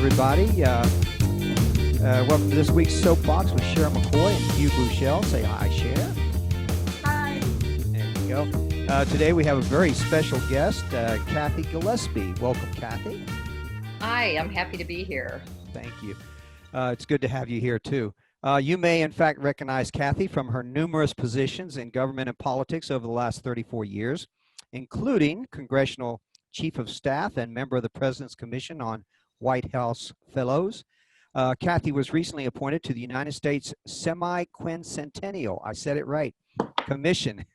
everybody. Welcome to this week's Soapbox with Cher McCoy and Hugh Bouchel. Say hi, Cher. Hi. There you go. Today we have a very special guest, Cathy Gillespie. Welcome, Cathy. Hi, I'm happy to be here. Thank you. It's good to have you here, too. You may, in fact, recognize Cathy from her numerous positions in government and politics over the last 34 years, including Congressional Chief of Staff and member of the President's Commission on White House Fellows. Cathy was recently appointed to the United States Semi-Quincentennial, I said it right, Commission,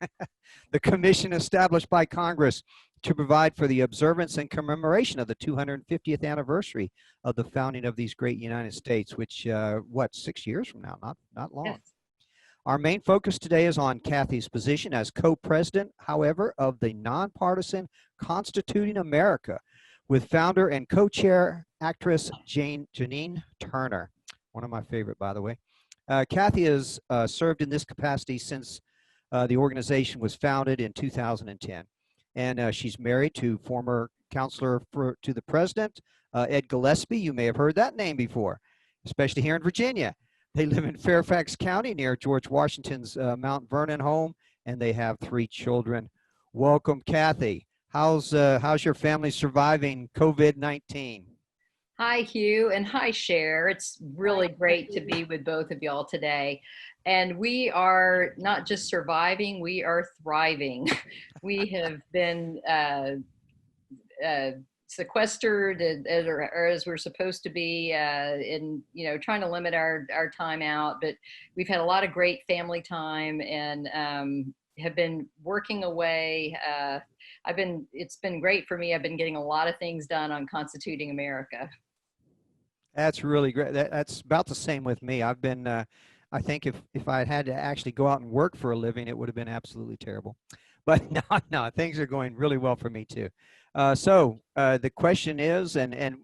the commission established by Congress to provide for the observance and commemoration of the 250th anniversary of the founding of these great United States, which, 6 years from now, not long. Yes. Our main focus today is on Cathy's position as co-president, however, of the nonpartisan Constituting America, with founder and co-chair actress Janine Turner, one of my favorite, by the way. Cathy has served in this capacity since the organization was founded in 2010. And she's married to former counselor to the president, Ed Gillespie. You may have heard that name before, especially here in Virginia. They live in Fairfax County near George Washington's Mount Vernon home, and they have 3 children. Welcome, Cathy. How's your family surviving COVID-19? Hi, Hugh, and hi, Cher. It's really great to be with both of y'all today. And we are not just surviving, we are thriving. We have been sequestered as we're supposed to be in, trying to limit our time out. But we've had a lot of great family time and have been working away. It's been great for me. I've been getting a lot of things done on Constituting America. That's really great. That's about the same with me. I've been, I think if I had to actually go out and work for a living, it would have been absolutely terrible. But no, things are going really well for me too. So the question is, and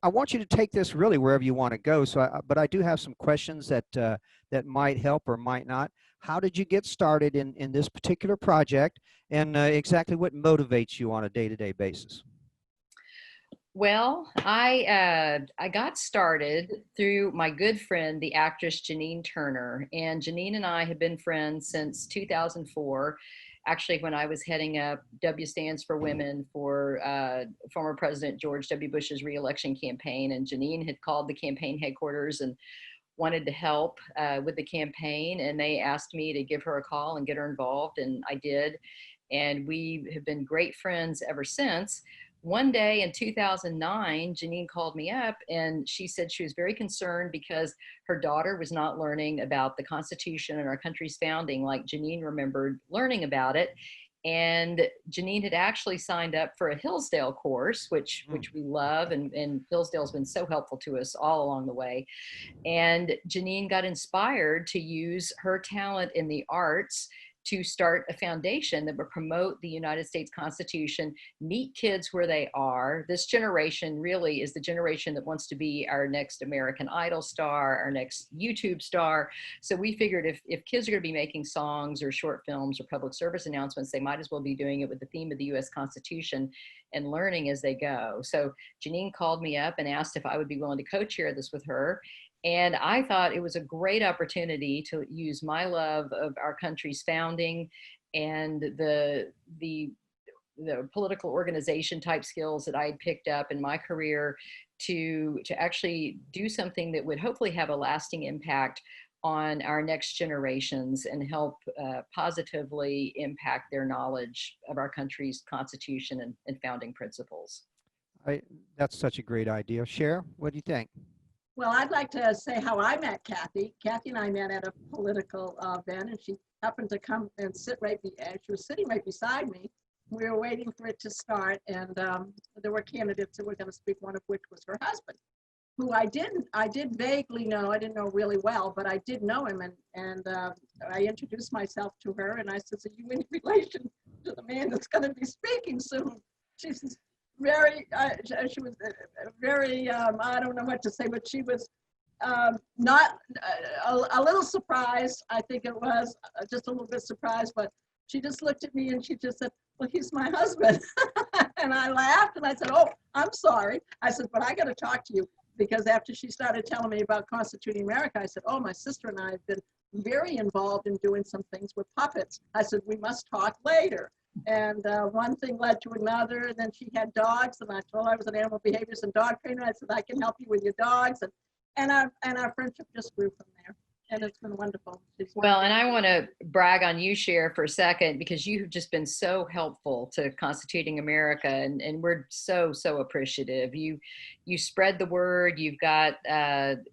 I want you to take this really wherever you want to go. But I do have some questions that might help or might not. How did you get started in this particular project, and exactly what motivates you on a day-to-day basis? Well, I got started through my good friend, the actress Janine Turner, and Janine and I have been friends since 2004. Actually, when I was heading up W Stands for Women for former President George W. Bush's reelection campaign, and Janine had called the campaign headquarters and wanted to help with the campaign, and they asked me to give her a call and get her involved, and I did, and we have been great friends ever since. One day in 2009, Janine called me up and she said she was very concerned because her daughter was not learning about the Constitution and our country's founding like Janine remembered learning about it. And Janine had actually signed up for a Hillsdale course, which we love, and Hillsdale's been so helpful to us all along the way. And Janine got inspired to use her talent in the arts to start a foundation that would promote the United States Constitution, meet kids where they are. This generation really is the generation that wants to be our next American Idol star, our next YouTube star. So we figured if kids are going to be making songs or short films or public service announcements, they might as well be doing it with the theme of the US Constitution and learning as they go. So Janine called me up and asked if I would be willing to co-chair this with her. And I thought it was a great opportunity to use my love of our country's founding and the political organization type skills that I had picked up in my career to actually do something that would hopefully have a lasting impact on our next generations and help positively impact their knowledge of our country's Constitution and founding principles. That's such a great idea. Cher, what do you think? Well, I'd like to say how I met Cathy. Cathy and I met at a political event, and she happened to come and sit she was sitting right beside me. We were waiting for it to start, and there were candidates that were going to speak, one of which was her husband, who I did vaguely know. I didn't know really well, but I did know him, and I introduced myself to her, and I said, "Are you in relation to the man that's going to be speaking soon?" She says, she was very, I don't know what to say, but she was not a little surprised. I think it was just a little bit surprised, but she just looked at me and she just said, "Well, he's my husband." And I laughed and I said, "Oh, I'm sorry." I said, "But I got to talk to you." because after she started telling me about Constituting America, I said, oh, my sister and I have been very involved in doing some things with puppets. I said, we must talk later. And one thing led to another, and then she had dogs, and I told her I was an animal behaviorist and dog trainer. I said, I can help you with your dogs. And our friendship just grew from there. And it's been wonderful. Well, and I want to brag on you, Cher, for a second, because you've just been so helpful to Constituting America, and we're so, so appreciative. You spread the word. You've got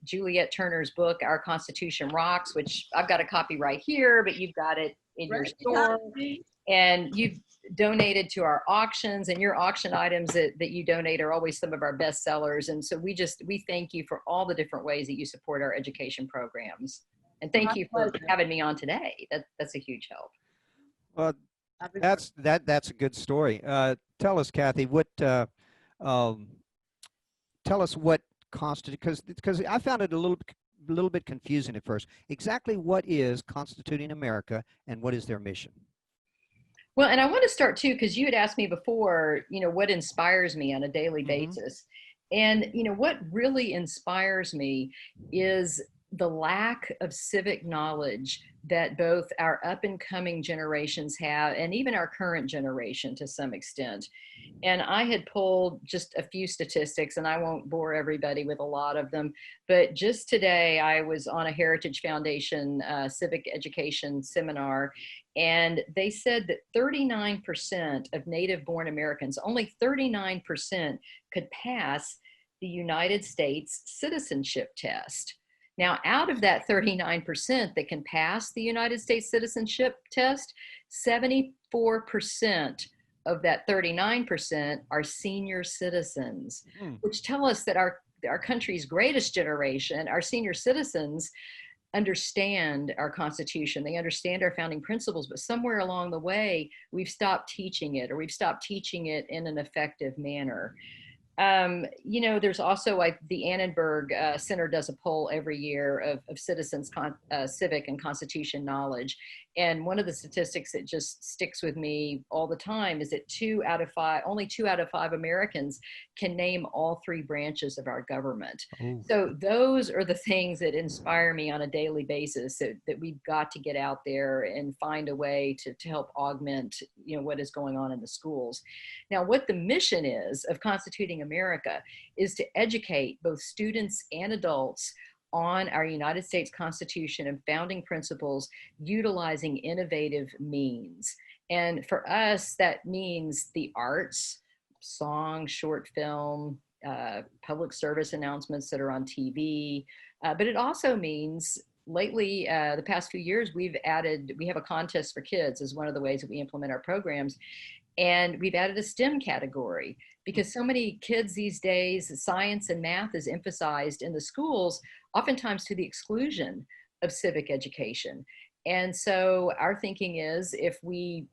Juliet Turner's book, Our Constitution Rocks, which I've got a copy right here, but you've got it in your store. And you've donated to our auctions, and your auction items that you donate are always some of our best sellers. And so we thank you for all the different ways that you support our education programs. And thank you for having me on today. That's a huge help. Well, that's a good story. Tell us, Cathy, what tell us what constitutes, because I found it a little bit confusing at first. Exactly what is Constituting America, and what is their mission? Well, and I want to start too, because you had asked me before, what inspires me on a daily basis. And, what really inspires me is the lack of civic knowledge that both our up and coming generations have, and even our current generation to some extent. And I had pulled just a few statistics, and I won't bore everybody with a lot of them, but just today I was on a Heritage Foundation civic education seminar, and they said that 39% of native-born Americans, only 39%, could pass the United States citizenship test. Now, out of that 39% that can pass the United States citizenship test, 74% of that 39% are senior citizens, which tell us that our country's greatest generation, our senior citizens, understand our Constitution. They understand our founding principles, but somewhere along the way, we've stopped teaching it, or we've stopped teaching it in an effective manner. There's also the Annenberg Center does a poll every year of citizens' civic and Constitution knowledge. And one of the statistics that just sticks with me all the time is that only two out of five Americans can name all three branches of our government. Oh. So those are the things that inspire me on a daily basis, that we've got to get out there and find a way to help augment, what is going on in the schools. Now, what the mission is of Constituting America is to educate both students and adults on our United States Constitution and founding principles, utilizing innovative means. And for us, that means the arts, song, short film, public service announcements that are on TV. But it also means lately, the past few years, we have a contest for kids as one of the ways that we implement our programs. And we've added a STEM category, because so many kids these days, science and math is emphasized in the schools, oftentimes to the exclusion of civic education. And so our thinking is, if we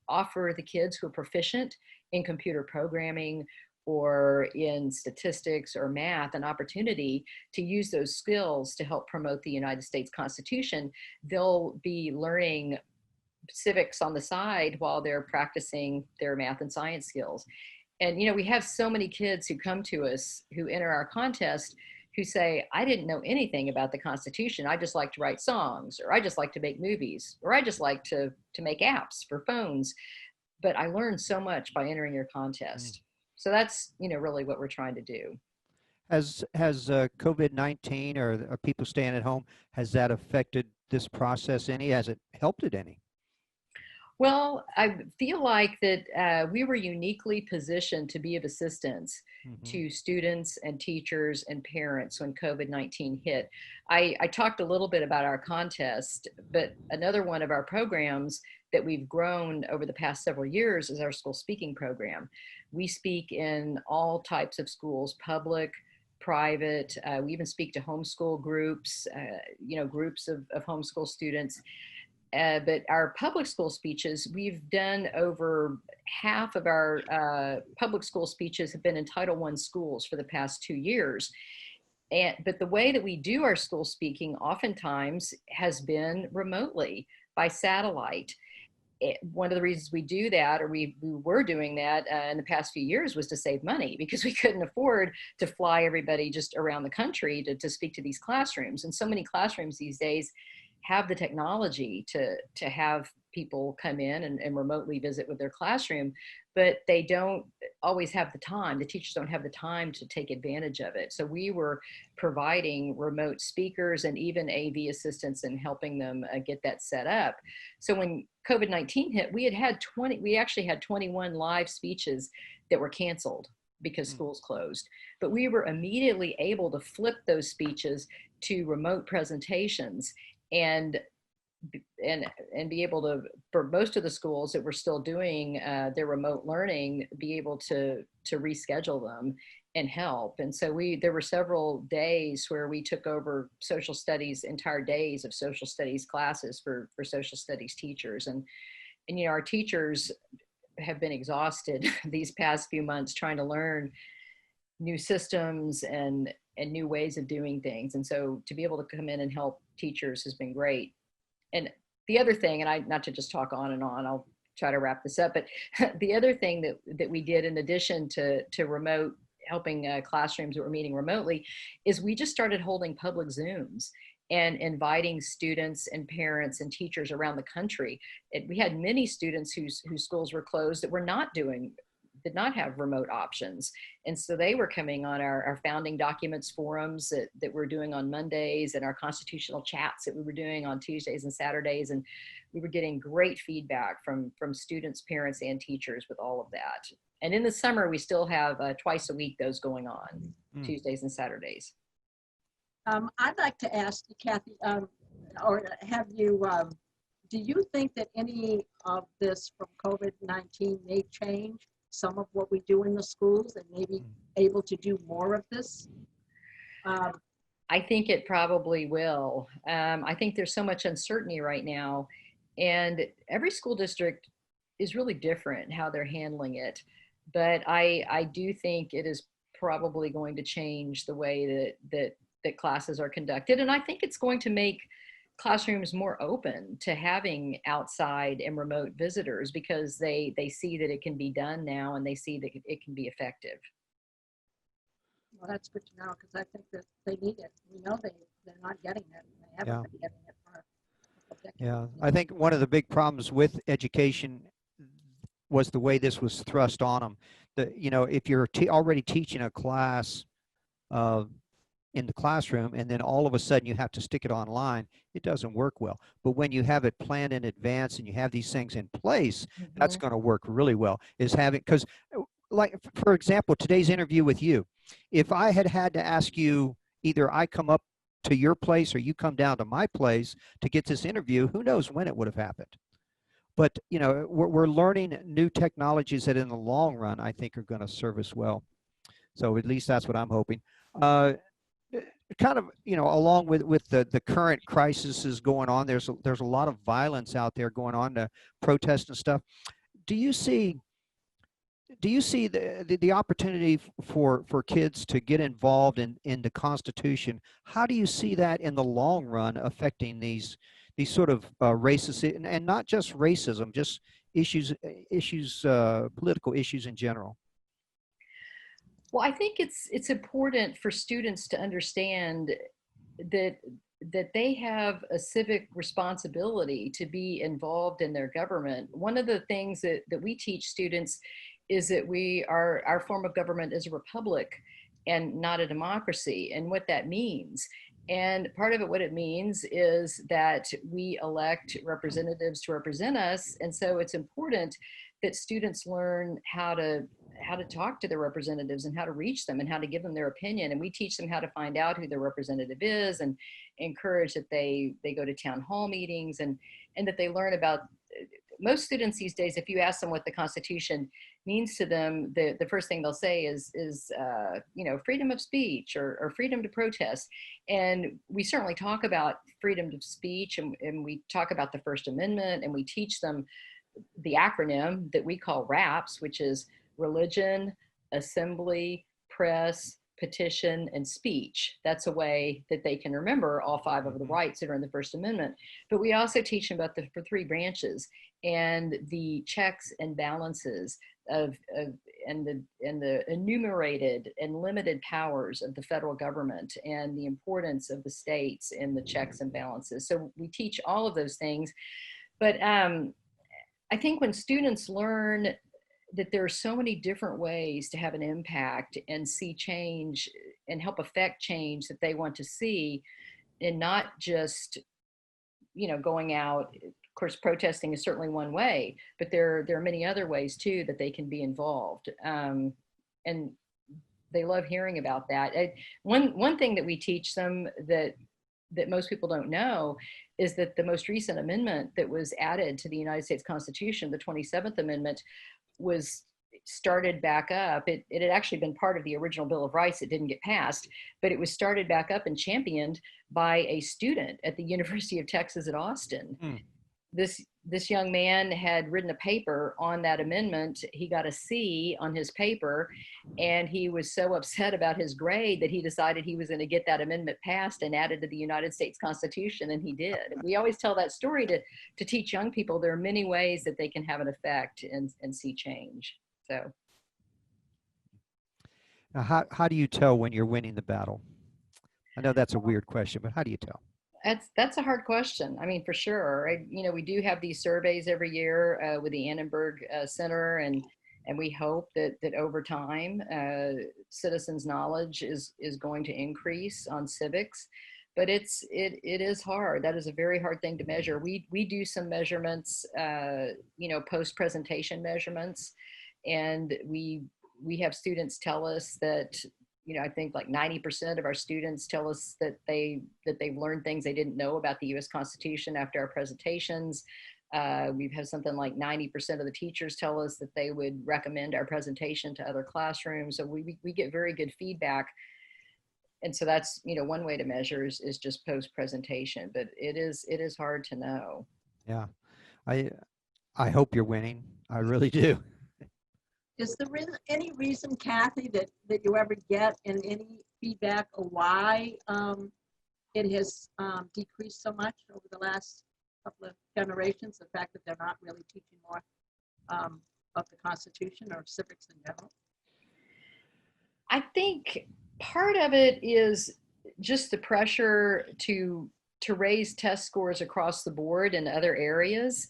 offer the kids who are proficient in computer programming or in statistics or math an opportunity to use those skills to help promote the United States Constitution, they'll be learning civics on the side while they're practicing their math and science skills. And, we have so many kids who come to us, who enter our contest, who say, I didn't know anything about the Constitution. I just like to write songs, or I just like to make movies, or I just like to make apps for phones. But I learned so much by entering your contest. So that's, really what we're trying to do. Has COVID-19 or people staying at home, has that affected this process any? Has it helped it any? Well, I feel like that we were uniquely positioned to be of assistance to students and teachers and parents when COVID-19 hit. I talked a little bit about our contest, but another one of our programs that we've grown over the past several years is our school speaking program. We speak in all types of schools, public, private. We even speak to homeschool groups, groups of homeschool students. But our public school speeches, we've done over half of our public school speeches have been in Title I schools for the past 2 years. But the way that we do our school speaking oftentimes has been remotely by satellite. one of the reasons we do that, or we were doing that in the past few years, was to save money, because we couldn't afford to fly everybody just around the country to speak to these classrooms. And so many classrooms these days have the technology to have people come in and remotely visit with their classroom, but they don't always have the time. The teachers don't have the time to take advantage of it. So we were providing remote speakers and even AV assistants and helping them get that set up. So when COVID-19 hit, we actually had 21 live speeches that were canceled because schools closed. But we were immediately able to flip those speeches to remote presentations and be able to, for most of the schools that were still doing their remote learning, be able to reschedule them and help. And so there were several days where we took over social studies, entire days of social studies classes for social studies teachers. And you know, our teachers have been exhausted these past few months trying to learn new systems and new ways of doing things. And so to be able to come in and help teachers has been great. And the other thing, and not to just talk on and on, I'll try to wrap this up, but the other thing that we did in addition to remote helping classrooms that were meeting remotely is we just started holding public Zooms and inviting students and parents and teachers around the country. We had many students whose schools were closed that did not have remote options. And so they were coming on our founding documents forums that we're doing on Mondays, and our constitutional chats that we were doing on Tuesdays and Saturdays. And we were getting great feedback from students, parents, and teachers with all of that. And in the summer, we still have twice a week those going on, Tuesdays and Saturdays. I'd like to ask you, Cathy, or have you, do you think that any of this from COVID-19 may change some of what we do in the schools and maybe able to do more of this? I think it probably will. I think there's so much uncertainty right now, and every school district is really different how they're handling it. But I do think it is probably going to change the way that classes are conducted. And I think it's going to make classrooms more open to having outside and remote visitors, because they see that it can be done now, and they see that it can be effective. Well, that's good to know, because I think that they need it. We know they're not getting it. They haven't been getting it for a couple of decades. Yeah, I think one of the big problems with education was the way this was thrust on them. You know, if you're already teaching a class in the classroom, and then all of a sudden you have to stick it online, it doesn't work well. But when you have it planned in advance and you have these things in place, that's going to work really well. Because, like, for example, today's interview with you, if I had to ask you, either I come up to your place or you come down to my place to get this interview, who knows when it would have happened. But, you know, we're learning new technologies that in the long run, I think, are going to serve us well. So at least that's what I'm hoping. Kind of, you know, along with the current crises going on, there's a lot of violence out there going on, to protest and stuff. Do you see the opportunity for kids to get involved in the Constitution? How do you see that in the long run affecting these sort of racist, and not just racism, just political issues in general? Well, I think it's important for students to understand that they have a civic responsibility to be involved in their government. One of the things that we teach students is that our form of government is a republic and not a democracy, and what that means. And part of it, what it means is that we elect representatives to represent us. And so it's important that students learn how to talk to their representatives and how to reach them and how to give them their opinion. And we teach them how to find out who their representative is, and encourage that they go to town hall meetings, and that they learn about. Most students these days, if you ask them what the Constitution means to them, the first thing they'll say is you know, freedom of speech or freedom to protest. And we certainly talk about freedom of speech, and we talk about the First Amendment, and we teach them the acronym that we call RAPS, which is religion, assembly, press, petition, and speech. That's a way that they can remember all 5 of the rights that are in the First Amendment. But we also teach them about the 3 branches and the checks and balances of and the enumerated and limited powers of the federal government, and the importance of the states and the checks and balances. So we teach all of those things. But I think when students learn that there are so many different ways to have an impact and see change and help affect change that they want to see, and not just, going out. Of course, protesting is certainly one way, but there are many other ways too that they can be involved. And they love hearing about that. One thing that we teach them that most people don't know is that the most recent amendment that was added to the United States Constitution, the 27th Amendment, was started back up. It had actually been part of the original Bill of Rights. It didn't get passed, but it was started back up and championed by a student at the University of Texas at Austin. This young man had written a paper on that amendment. He got a C on his paper, and he was so upset about his grade that he decided he was going to get that amendment passed and added to the United States Constitution, and he did. We always tell that story to teach young people there are many ways that they can have an effect and see change. So, now, how do you tell when you're winning the battle? I know that's a weird question, but how do you tell? That's a hard question. I mean, for sure. We do have these surveys every year with the Annenberg Center, and we hope that over time, citizens' knowledge is going to increase on civics. But it is hard. That is a very hard thing to measure. We do some measurements, post-presentation measurements, and we have students tell us that, I think like 90% of our students tell us that they've learned things they didn't know about the U.S. Constitution after our presentations. We've had something like 90% of the teachers tell us that they would recommend our presentation to other classrooms. So we get very good feedback. And so that's, one way to measure is just post-presentation, but it is hard to know. Yeah, I hope you're winning. I really do. Is there any reason, Cathy, that you ever get in any feedback of why it has decreased so much over the last couple of generations? The fact that they're not really teaching more of the Constitution or civics in general? I think part of it is just the pressure to raise test scores across the board in other areas.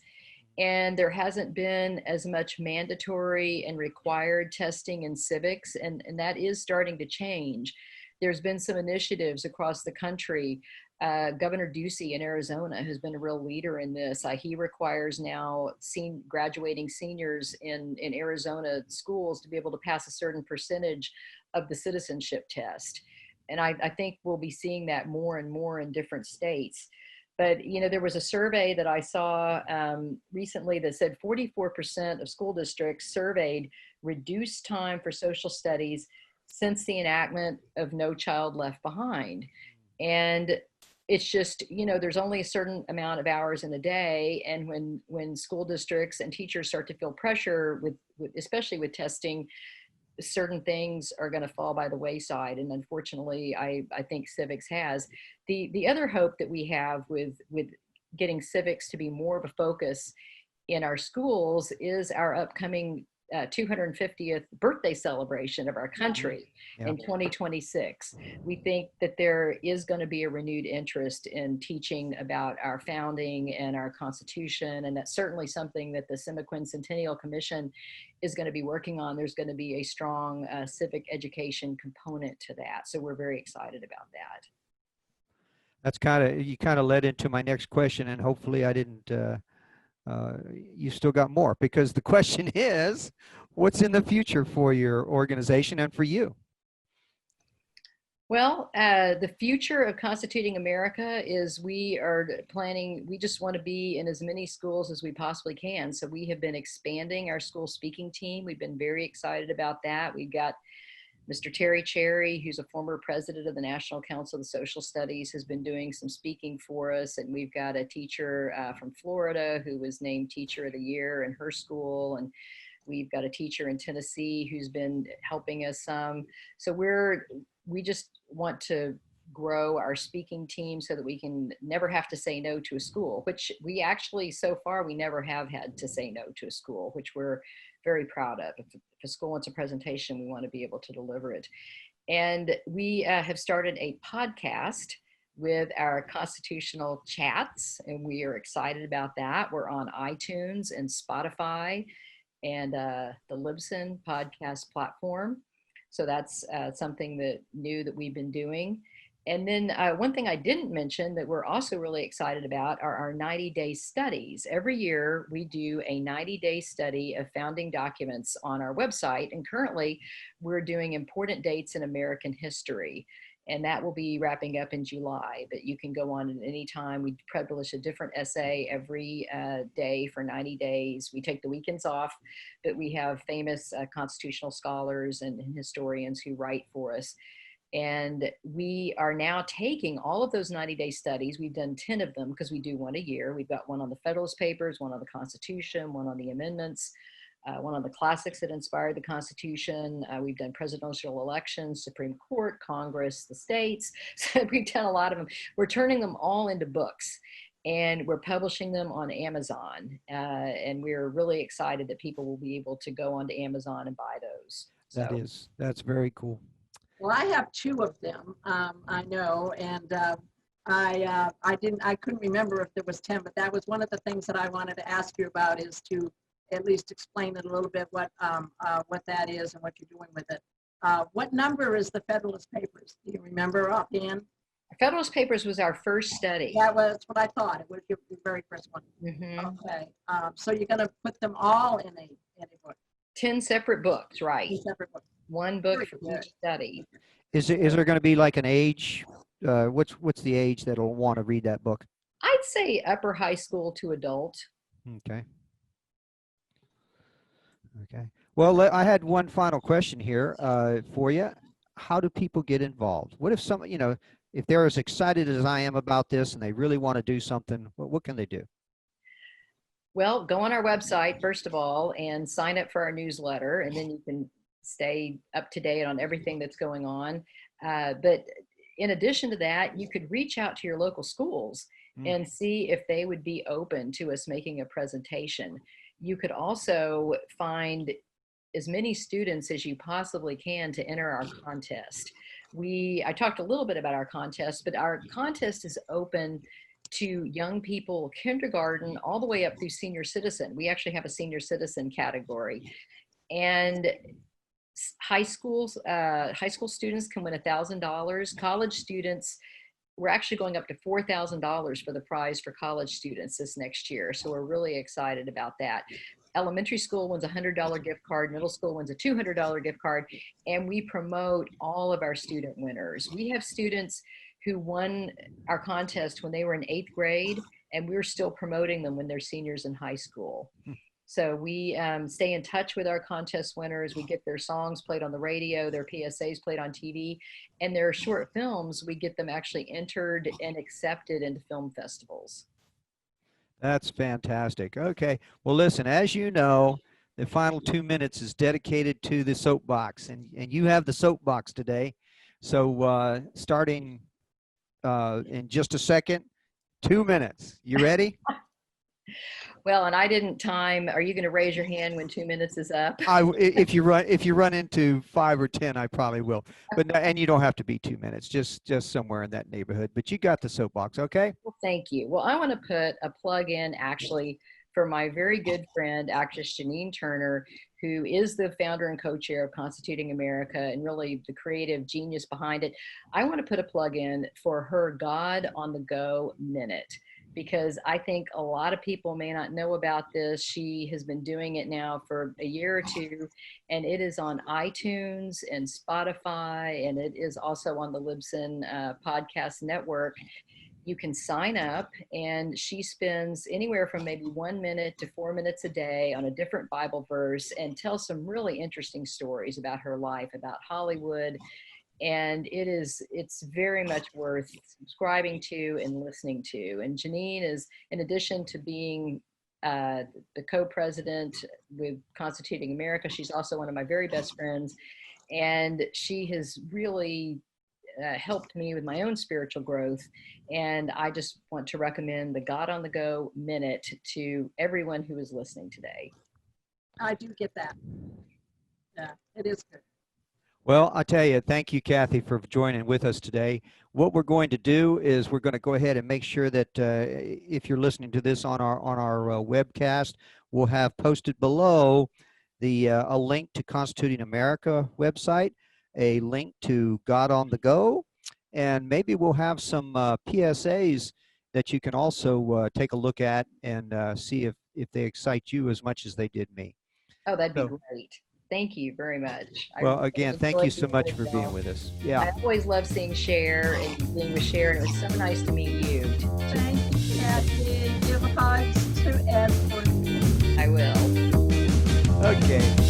And there hasn't been as much mandatory and required testing in civics, and that is starting to change. There's been some initiatives across the country. Governor Ducey in Arizona has been a real leader in this. He requires now graduating seniors in Arizona schools to be able to pass a certain percentage of the citizenship test. And I think we'll be seeing that more and more in different states. But, there was a survey that I saw recently that said 44% of school districts surveyed reduced time for social studies since the enactment of No Child Left Behind. And it's just, there's only a certain amount of hours in a day. And when school districts and teachers start to feel pressure especially with testing, certain things are going to fall by the wayside. And unfortunately, I think civics has. The other hope that we have with getting civics to be more of a focus in our schools is our upcoming 250th birthday celebration of our country in 2026. We think that there is going to be a renewed interest in teaching about our founding and our Constitution, and that's certainly something that the Semiquincentennial Commission is going to be working on. There's going to be a strong civic education component to that, so we're very excited about that. That's you kind of led into my next question, and hopefully I didn't. You still got more, because the question is, what's in the future for your organization and for you? Well, the future of Constituting America is we just want to be in as many schools as we possibly can. So we have been expanding our school speaking team. We've been very excited about that. We've got Mr. Terry Cherry, who's a former president of the National Council of Social Studies, has been doing some speaking for us. And we've got a teacher from Florida who was named Teacher of the Year in her school. And we've got a teacher in Tennessee who's been helping us some. So we just want to grow our speaking team so that we can never have to say no to a school, which we actually, so far, we never have had to say no to a school, which we're very proud of. If a school wants a presentation, we want to be able to deliver it. And we have started a podcast with our constitutional chats, and we are excited about that. We're on iTunes and Spotify and the Libsyn podcast platform. So that's something that new that we've been doing. And then one thing I didn't mention that we're also really excited about are our 90-day studies. Every year we do a 90-day study of founding documents on our website. And currently we're doing important dates in American history. And that will be wrapping up in July, but you can go on at any time. We publish a different essay every day for 90 days. We take the weekends off, but we have famous constitutional scholars and historians who write for us. And we are now taking all of those 90-day studies. We've done 10 of them because we do one a year. We've got one on the Federalist Papers, one on the Constitution, one on the amendments, one on the classics that inspired the Constitution. We've done presidential elections, Supreme Court, Congress, the states. So we've done a lot of them. We're turning them all into books, and we're publishing them on Amazon. And we're really excited that people will be able to go onto Amazon and buy those. So. That's very cool. Well, I have 2 of them, I know, and I couldn't remember if there was 10, but that was one of the things that I wanted to ask you about, is to at least explain it a little bit, what that is and what you're doing with it. What number is the Federalist Papers? Do you remember offhand? Federalist Papers was our first study. That was what I thought. It was your very first one. Mm-hmm. Okay. So you're going to put them all in a book. 10 separate books, right? 10 separate books. One book for each study. Is there going to be like an age? What's the age that'll want to read that book? I'd say upper high school to adult. Okay. Okay. Well, I had one final question here for you. How do people get involved? What if if they're as excited as I am about this and they really want to do something, what can they do? Well, go on our website, first of all, and sign up for our newsletter, and then you can stay up to date on everything that's going on. But in addition to that, you could reach out to your local schools and see if they would be open to us making a presentation. You could also find as many students as you possibly can to enter our contest. I talked a little bit about our contest, but our contest is open to young people, kindergarten, all the way up through senior citizen. We actually have a senior citizen category. And high school students can win $1,000. College students, we're actually going up to $4,000 for the prize for college students this next year. So we're really excited about that. Elementary school wins a $100 gift card, middle school wins a $200 gift card, and we promote all of our student winners. We have students who won our contest when they were in 8th grade, and we're still promoting them when they're seniors in high school. So we stay in touch with our contest winners. We get their songs played on the radio, their PSAs played on TV, and their short films, we get them actually entered and accepted into film festivals. That's fantastic. Okay. Well, listen, as you know, the final 2 minutes is dedicated to the soapbox, and you have the soapbox today. So starting in just a second, 2 minutes. You ready? Well, and I didn't time. Are you going to raise your hand when 2 minutes is up? If you run into 5 or 10, I probably will. But and you don't have to be 2 minutes. Just somewhere in that neighborhood. But you got the soapbox, okay? Well, thank you. Well, I want to put a plug in actually for my very good friend, actress Janine Turner, who is the founder and co-chair of Constituting America and really the creative genius behind it. I want to put a plug in for her God on the Go Minute, because I think a lot of people may not know about this. She has been doing it now for a year or two, and it is on iTunes and Spotify, and it is also on the Libsyn podcast network. You can sign up, and she spends anywhere from maybe 1 minute to 4 minutes a day on a different Bible verse and tells some really interesting stories about her life, about Hollywood. And it's very much worth subscribing to and listening to. And Janine is, in addition to being the co-president with Constituting America, she's also one of my very best friends. And she has really helped me with my own spiritual growth. And I just want to recommend the God on the Go Minute to everyone who is listening today. I do get that. Yeah, it is good. Well, I tell you, thank you, Cathy, for joining with us today. What we're going to do is we're going to go ahead and make sure that if you're listening to this on our webcast, we'll have posted below a link to Constituting America website, a link to God on the Go, and maybe we'll have some PSAs that you can also take a look at and see if they excite you as much as they did me. Oh, that'd be So, great. Thank you very much. well, I again, really thank you enjoyed so being much with for y'all. being with us. Yeah. I always love seeing Cher and being with Cher, and it was so nice to meet you. Thank you, Cathy. Give hugs to everyone. I will. Okay.